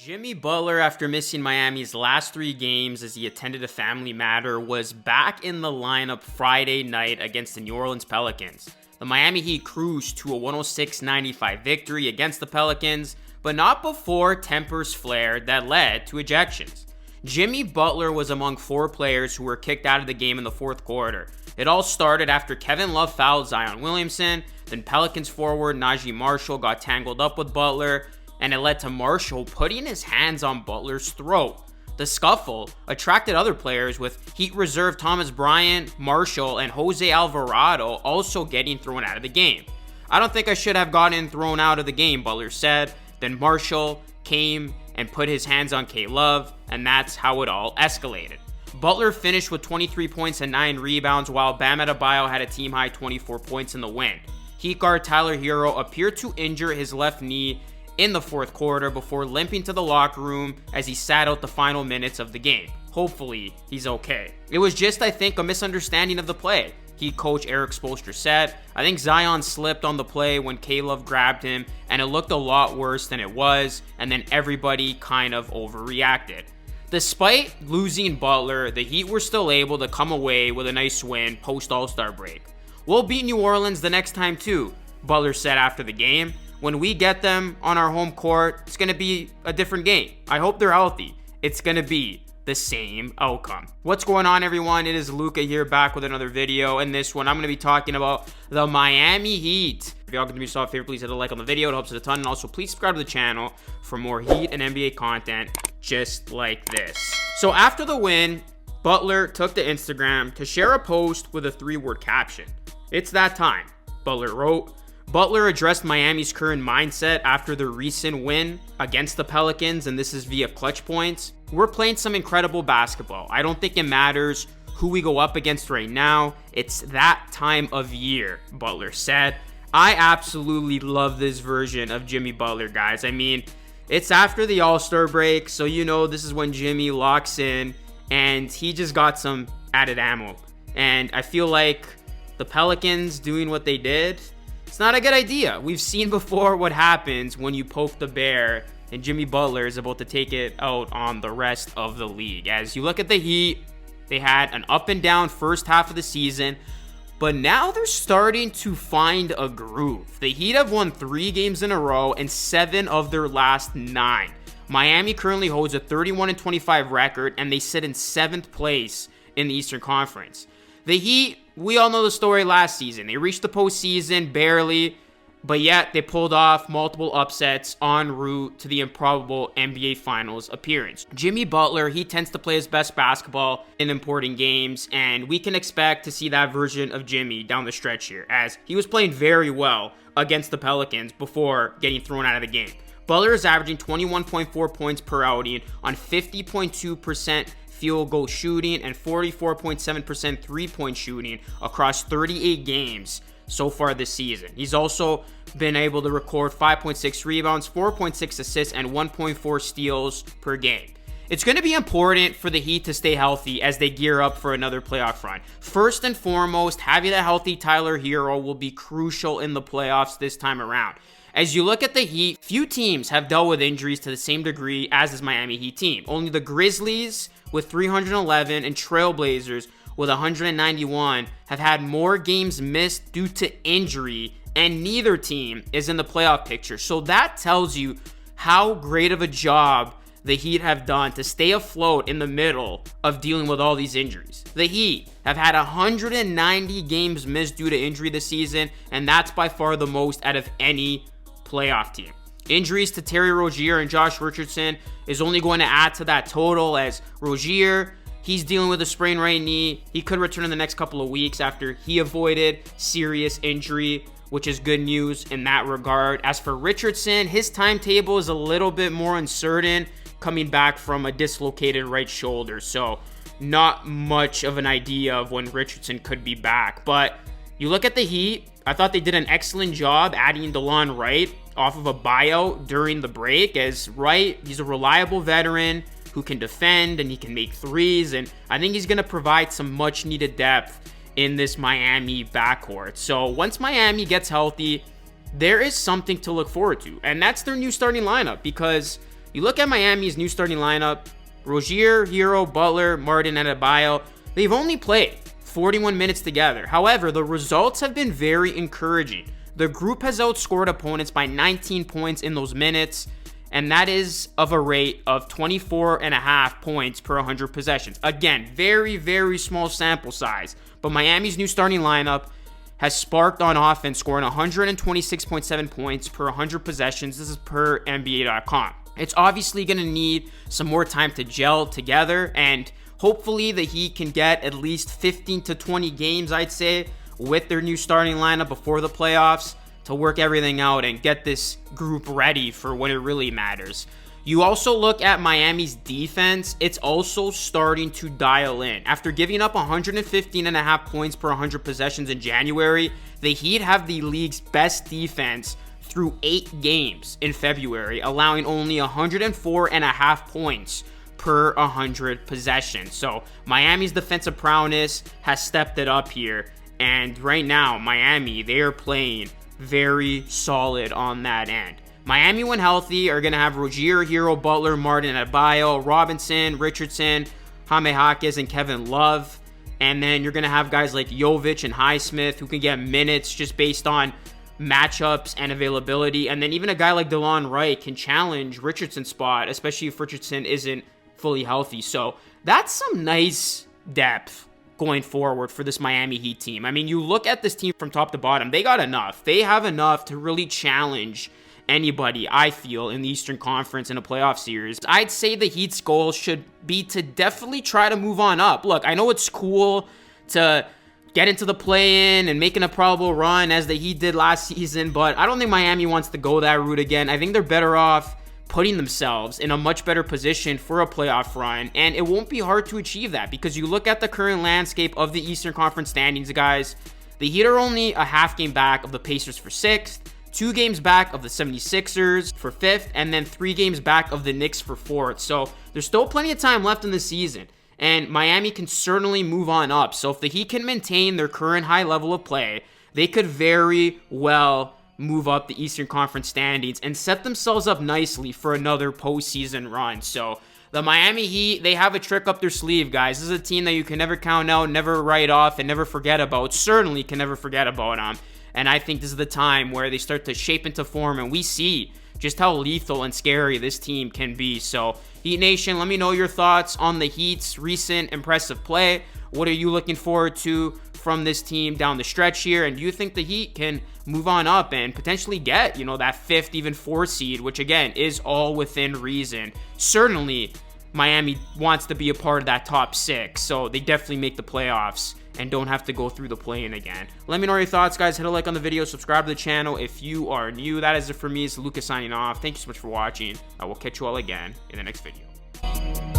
Jimmy Butler, after missing Miami's last 3 games as he attended a family matter, was back in the lineup Friday night against the New Orleans Pelicans. The Miami Heat cruised to a 106-95 victory against the Pelicans, but not before tempers flared that led to ejections. Jimmy Butler was among 4 players who were kicked out of the game in the fourth quarter. It all started after Kevin Love fouled Zion Williamson, then Pelicans forward Najee Marshall got tangled up with Butler, and it led to Marshall putting his hands on Butler's throat. The scuffle attracted other players, with Heat reserve Thomas Bryant, Marshall, and Jose Alvarado also getting thrown out of the game. "I don't think I should have gotten thrown out of the game," Butler said. Then Marshall came and put his hands on K-Love, and that's how it all escalated. Butler finished with 23 points and 9 rebounds, while Bam Adebayo had a team-high 24 points in the win. Heat guard Tyler Hero appeared to injure his left knee in the fourth quarter before limping to the locker room as he sat out the final minutes of the game. Hopefully, he's okay. "It was just, I think, a misunderstanding of the play," Heat coach Eric Spoelstra said. "I think Zion slipped on the play when K-Love grabbed him, and it looked a lot worse than it was, and then everybody kind of overreacted." Despite losing Butler, the Heat were still able to come away with a nice win post-All-Star break. "We'll beat New Orleans the next time too," Butler said after the game. "When we get them on our home court, it's going to be a different game. I hope they're healthy. It's going to be the same outcome." What's going on, everyone? It is Luca here, back with another video. In this one, I'm going to be talking about the Miami Heat. If y'all can do me a favor, please hit a like on the video. It helps us a ton. And also, please subscribe to the channel for more Heat and NBA content just like this. So after the win, Butler took to Instagram to share a post with a 3-word caption. "It's that time," Butler wrote. Butler addressed Miami's current mindset after the recent win against the Pelicans, and this is via clutch points. "We're playing some incredible basketball. I don't think it matters who we go up against right now. It's that time of year," Butler said. I absolutely love this version of Jimmy Butler, guys. I mean, it's after the All-Star break, so you know this is when Jimmy locks in, and he just got some added ammo. And I feel like the Pelicans doing what they did, it's not a good idea. We've seen before what happens when you poke the bear, and Jimmy Butler is about to take it out on the rest of the league. As you look at the Heat, they had an up and down first half of the season, but now they're starting to find a groove. The Heat have won 3 games in a row and 7 of their last 9. Miami currently holds a 31-25 record, and they sit in 7th place in the Eastern Conference. The Heat, we all know the story last season. They reached the postseason barely, but yet they pulled off multiple upsets en route to the improbable NBA Finals appearance. Jimmy Butler, he tends to play his best basketball in important games, and we can expect to see that version of Jimmy down the stretch here, as he was playing very well against the Pelicans before getting thrown out of the game. Butler is averaging 21.4 points per outing on 50.2% field goal shooting and 44.7% three-point shooting across 38 games so far this season. He's also been able to record 5.6 rebounds, 4.6 assists, and 1.4 steals per game. It's going to be important for the Heat to stay healthy as they gear up for another playoff run. First and foremost, having a healthy Tyler Hero will be crucial in the playoffs this time around. As you look at the Heat, few teams have dealt with injuries to the same degree as this Miami Heat team. Only the Grizzlies with 311 and Trailblazers with 191 have had more games missed due to injury, and neither team is in the playoff picture. So that tells you how great of a job the Heat have done to stay afloat in the middle of dealing with all these injuries. The Heat have had 190 games missed due to injury this season, and that's by far the most out of any playoff team. Injuries to Terry Rozier and Josh Richardson is only going to add to that total, as Rozier, he's dealing with a sprained right knee. He could return in the next couple of weeks after he avoided serious injury, which is good news in that regard. As for Richardson, his timetable is a little bit more uncertain, coming back from a dislocated right shoulder. So not much of an idea of when Richardson could be back. But you look at the Heat, I thought they did an excellent job adding DeLon Wright off of a buyout during the break, as Wright, he's a reliable veteran who can defend and he can make threes, and I think he's going to provide some much needed depth in this Miami backcourt. So once Miami gets healthy, there is something to look forward to, and that's their new starting lineup, because You look at Miami's new starting lineup, Rozier, Hero, Butler, Martin, and Adebayo, they've only played 41 minutes together. However, the results have been very encouraging. The group has outscored opponents by 19 points in those minutes, and that is of a rate of 24.5 points per 100 possessions. Again, very, very small sample size, but Miami's new starting lineup has sparked on offense, scoring 126.7 points per 100 possessions. This is per NBA.com. It's obviously going to need some more time to gel together, and hopefully the Heat can get at least 15 to 20 games, I'd say, with their new starting lineup before the playoffs to work everything out and get this group ready for when it really matters. You also look at Miami's defense, it's also starting to dial in. After giving up 115.5 points per 100 possessions in January, the Heat have the league's best defense through 8 games in February, allowing only 104.5 points per 100 possessions. So Miami's defensive prowess has stepped it up here. And right now, Miami, they are playing very solid on that end. Miami, when healthy, are going to have Rozier, Hero, Butler, Martin, Adebayo, Robinson, Richardson, Jaime Jaquez, and Kevin Love. And then you're going to have guys like Jovic and Highsmith who can get minutes just based on matchups and availability. And then even a guy like DeLon Wright can challenge Richardson's spot, especially if Richardson isn't fully healthy. So that's some nice depth going forward for this Miami Heat team. I mean, you look at this team from top to bottom, they got enough. They have enough to really challenge anybody, I feel, in the Eastern Conference in a playoff series. I'd say the Heat's goal should be to definitely try to move on up. Look, I know it's cool to get into the play-in and making a probable run as the Heat did last season, but I don't think Miami wants to go that route again. I think they're better off putting themselves in a much better position for a playoff run, and it won't be hard to achieve that because you look at the current landscape of the Eastern Conference standings, guys. The Heat are only a half game back of the Pacers for 6th, 2 games back of the 76ers for 5th, and then 3 games back of the Knicks for 4th. So there's still plenty of time left in the season, and Miami can certainly move on up. So if the Heat can maintain their current high level of play, they could very well move up the Eastern Conference standings and set themselves up nicely for another postseason run. So the Miami Heat, they have a trick up their sleeve, guys. This is a team that you can never count out, never write off, and never forget about. Certainly can never forget about them. And I think this is the time where they start to shape into form, and we see just how lethal and scary this team can be. So, Heat Nation, let me know your thoughts on the Heat's recent impressive play. What are you looking forward to from this team down the stretch here? And do you think the Heat can move on up and potentially get, that 5th, even 4th seed, which again is all within reason? Certainly, Miami wants to be a part of that top 6, so they definitely make the playoffs and don't have to go through the play-in again. Let me know your thoughts, guys. Hit a like on the video, subscribe to the channel if you are new. That is it for me. It's Lucas signing off. Thank you so much for watching. I will catch you all again in the next video.